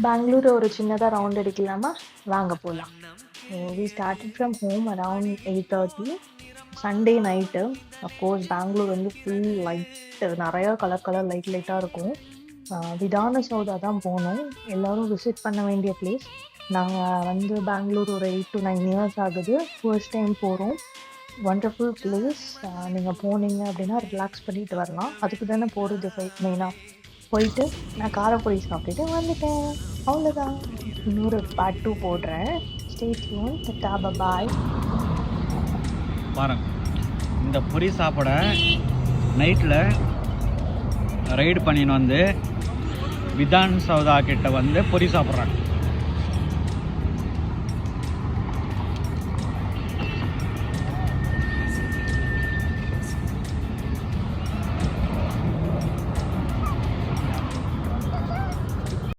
பெங்களூர் ஒரு சின்னதாக ரவுண்ட் அடிக்கலாமா? வாங்க போகலாம். We started from home around 8:30. Sunday night. Of course Bangalore வந்து ஃபுல் லைட்டு, நிறையா கலர் லைட்டாக இருக்கும். விதான சௌதா தான் போனோம். எல்லோரும் விசிட் பண்ண வேண்டிய பிளேஸ். நாங்கள் வந்து பெங்களூர் ஒரு 8 to 9 இயர்ஸ் ஆகுது. ஃபர்ஸ்ட் டைம் போகிறோம். Wonderful place. நீங்கள் போனீங்க அப்படின்னா ரிலாக்ஸ் பண்ணிட்டு வரலாம். அதுக்கு தானே போகிறது மெயினாக. போயிட்டு நான் காரப்பொரி சாப்பிட்டுட்டு வந்துட்டேன். அவ்வளோதான். இன்னொரு பார்ட் 2 போடுறேன். Stay tuned. Tata bye. பாருங்க, இந்த பொரி சாப்பிட நைட்டில் ரைடு பண்ணின்னு வந்து விதான் சௌதா கிட்ட வந்து பொரி சாப்பிட்றாங்க.